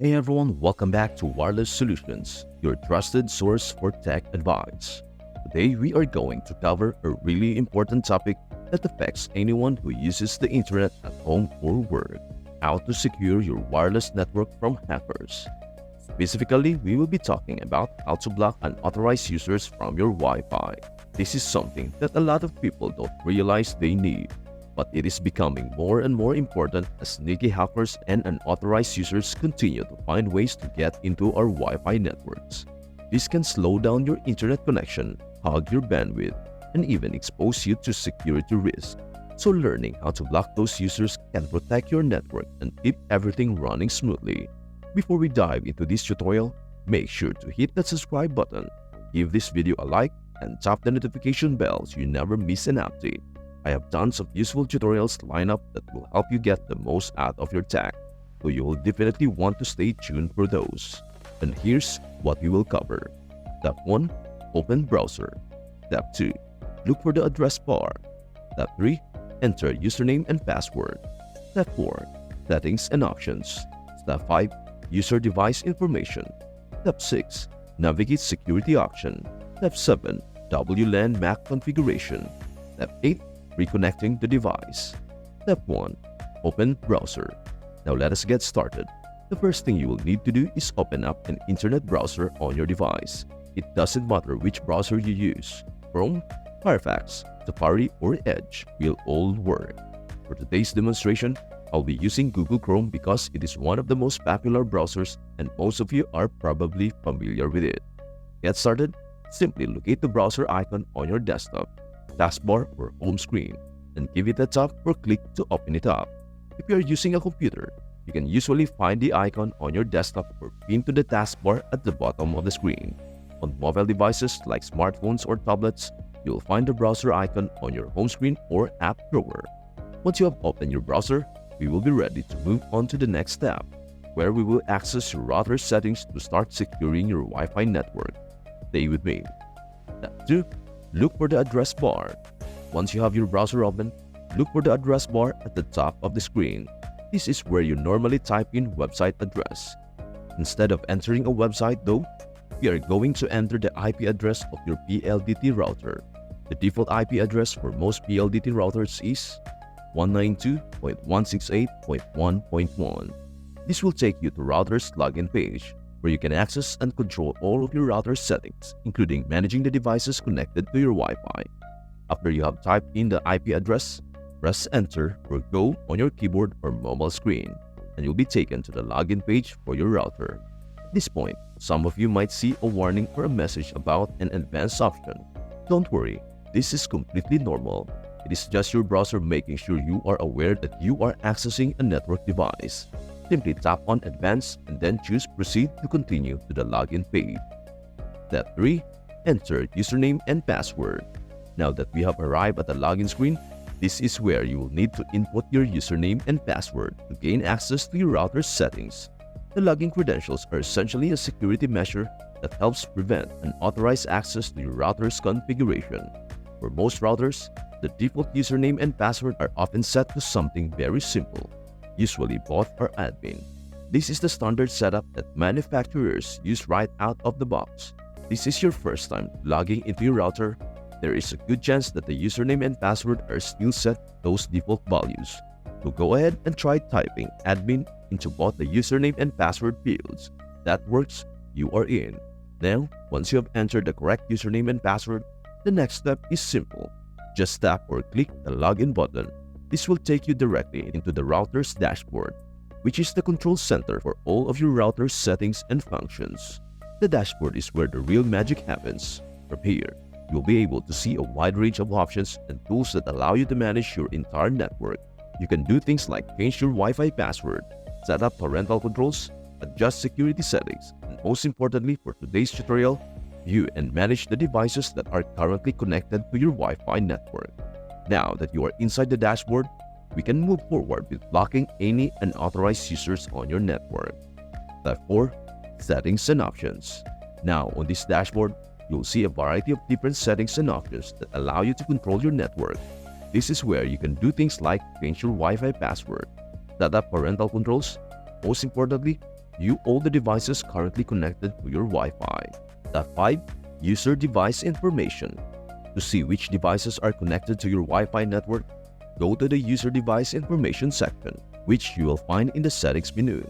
Hey everyone, welcome back to Wireless Solutions, your trusted source for tech advice. Today we are going to cover a really important topic that affects anyone who uses the internet at home or work: how to secure your wireless network from hackers. Specifically, we will be talking about how to block unauthorized users from your Wi-Fi. This is something that a lot of people don't realize they need, but it is becoming more and more important as sneaky hackers and unauthorized users continue to find ways to get into our Wi-Fi networks. This can slow down your internet connection, hog your bandwidth, and even expose you to security risks. So learning how to block those users can protect your network and keep everything running smoothly. Before we dive into this tutorial, make sure to hit that subscribe button, give this video a like, and tap the notification bell so you never miss an update. I have tons of useful tutorials lined up that will help you get the most out of your tech, so you will definitely want to stay tuned for those. And here's what we will cover. Step 1. Open browser. Step 2. Look for the address bar. Step 3. Enter username and password. Step 4. Settings and options. Step 5. User device information. Step 6. Navigate security option. Step 7. WLAN MAC configuration. Step 8. Reconnecting the device. Step 1. Open browser. Now let us get started. The first thing you will need to do is open up an internet browser on your device. It doesn't matter which browser you use. Chrome, Firefox, Safari, or Edge will all work. For today's demonstration, I'll be using Google Chrome because it is one of the most popular browsers and most of you are probably familiar with it. Get started? Simply locate the browser icon on your desktop, taskbar, or home screen, and give it a tap or click to open it up. If you are using a computer, you can usually find the icon on your desktop or pinned to the taskbar at the bottom of the screen. On mobile devices like smartphones or tablets, you'll find the browser icon on your home screen or app drawer. Once you have opened your browser, we will be ready to move on to the next step, where we will access your router settings to start securing your Wi-Fi network. Stay with me. Step 2. Look for the address bar. Once you have your browser open, look for the address bar at the top of the screen. This is where you normally type in website address. Instead of entering a website though, we are going to enter the IP address of your PLDT router. The default IP address for most PLDT routers is 192.168.1.1. This will take you to router's login page, where you can access and control all of your router settings, including managing the devices connected to your Wi-Fi. After you have typed in the IP address, press Enter or Go on your keyboard or mobile screen, and you'll be taken to the login page for your router. At this point, some of you might see a warning or a message about an advanced option. Don't worry, this is completely normal. It is just your browser making sure you are aware that you are accessing a network device. Simply tap on Advanced and then choose Proceed to continue to the login page. Step 3. Enter username and password. Now that we have arrived at the login screen, this is where you will need to input your username and password to gain access to your router's settings. The login credentials are essentially a security measure that helps prevent unauthorized access to your router's configuration. For most routers, the default username and password are often set to something very simple, usually bot or admin. This is the standard setup that manufacturers use right out of the box. This is your first time logging into your router. There is a good chance that the username and password are still set to those default values. So go ahead and try typing admin into both the username and password fields. If that works, you are in. Now, once you have entered the correct username and password, the next step is simple. Just tap or click the login button. This will take you directly into the router's dashboard, which is the control center for all of your router's settings and functions. The dashboard is where the real magic happens. From here, you'll be able to see a wide range of options and tools that allow you to manage your entire network. You can do things like change your Wi-Fi password, set up parental controls, adjust security settings, and most importantly for today's tutorial, view and manage the devices that are currently connected to your Wi-Fi network. Now that you are inside the dashboard, we can move forward with blocking any unauthorized users on your network. Step 4. Settings and options. Now on this dashboard, you'll see a variety of different settings and options that allow you to control your network. This is where you can do things like change your Wi-Fi password, set up parental controls, most importantly, view all the devices currently connected to your Wi-Fi. Step 5. User device information. To see which devices are connected to your Wi-Fi network, go to the User Device Information section, which you will find in the Settings menu.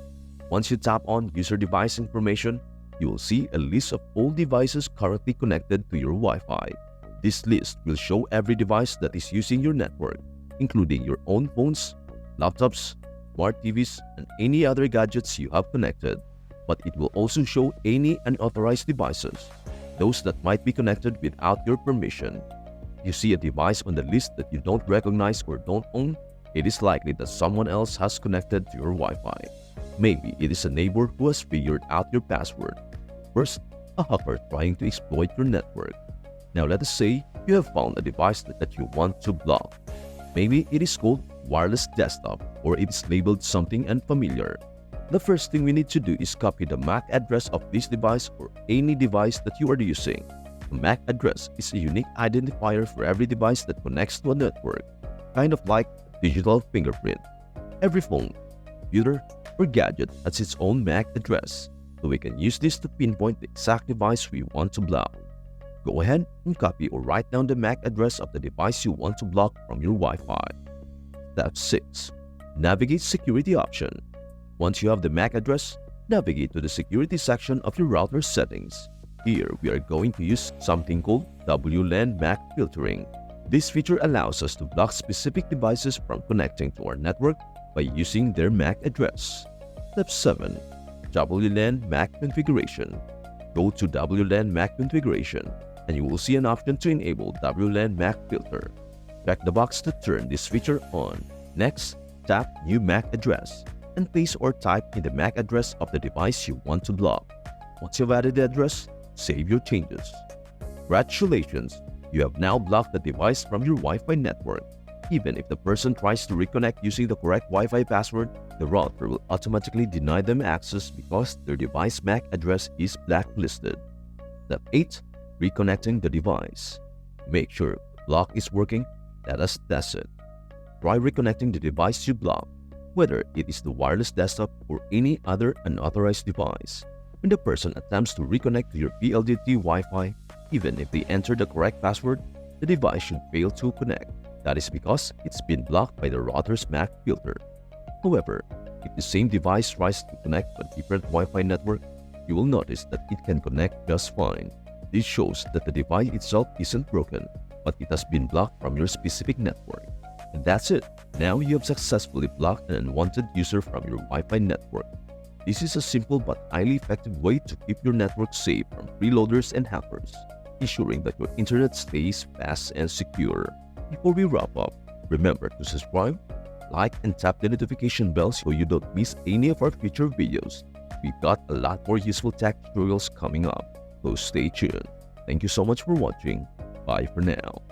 Once you tap on User Device Information, you will see a list of all devices currently connected to your Wi-Fi. This list will show every device that is using your network, including your own phones, laptops, smart TVs, and any other gadgets you have connected. But it will also show any unauthorized devices, those that might be connected without your permission. If you see a device on the list that you don't recognize or don't own, it is likely that someone else has connected to your Wi-Fi. Maybe it is a neighbor who has figured out your password. First, a hacker trying to exploit your network. Now let us say you have found a device that you want to block. Maybe it is called wireless desktop or it is labeled something unfamiliar. The first thing we need to do is copy the MAC address of this device or any device that you are using. The MAC address is a unique identifier for every device that connects to a network, kind of like a digital fingerprint. Every phone, computer, or gadget has its own MAC address, so we can use this to pinpoint the exact device we want to block. Go ahead and copy or write down the MAC address of the device you want to block from your Wi-Fi. Step 6. Navigate security option. Once you have the MAC address, navigate to the security section of your router settings. Here, we are going to use something called WLAN MAC filtering. This feature allows us to block specific devices from connecting to our network by using their MAC address. Step 7. WLAN MAC configuration. Go to WLAN MAC configuration and you will see an option to enable WLAN MAC filter. Check the box to turn this feature on. Next, tap New MAC address and paste or type in the MAC address of the device you want to block. Once you've added the address, save your changes. Congratulations! You have now blocked the device from your Wi-Fi network. Even if the person tries to reconnect using the correct Wi-Fi password, the router will automatically deny them access because their device MAC address is blacklisted. Step 8. Reconnecting the device. Make sure the block is working. Let us test it. Try reconnecting the device you blocked, whether it is the wireless desktop or any other unauthorized device. When the person attempts to reconnect to your PLDT Wi-Fi, even if they enter the correct password, the device should fail to connect. That is because it's been blocked by the router's MAC filter. However, if the same device tries to connect to a different Wi-Fi network, you will notice that it can connect just fine. This shows that the device itself isn't broken, but it has been blocked from your specific network. And that's it. Now you have successfully blocked an unwanted user from your Wi-Fi network. This is a simple but highly effective way to keep your network safe from freeloaders and hackers, ensuring that your internet stays fast and secure. Before we wrap up, remember to subscribe, like, and tap the notification bell so you don't miss any of our future videos. We've got a lot more useful tech tutorials coming up, so stay tuned. Thank you so much for watching. Bye for now.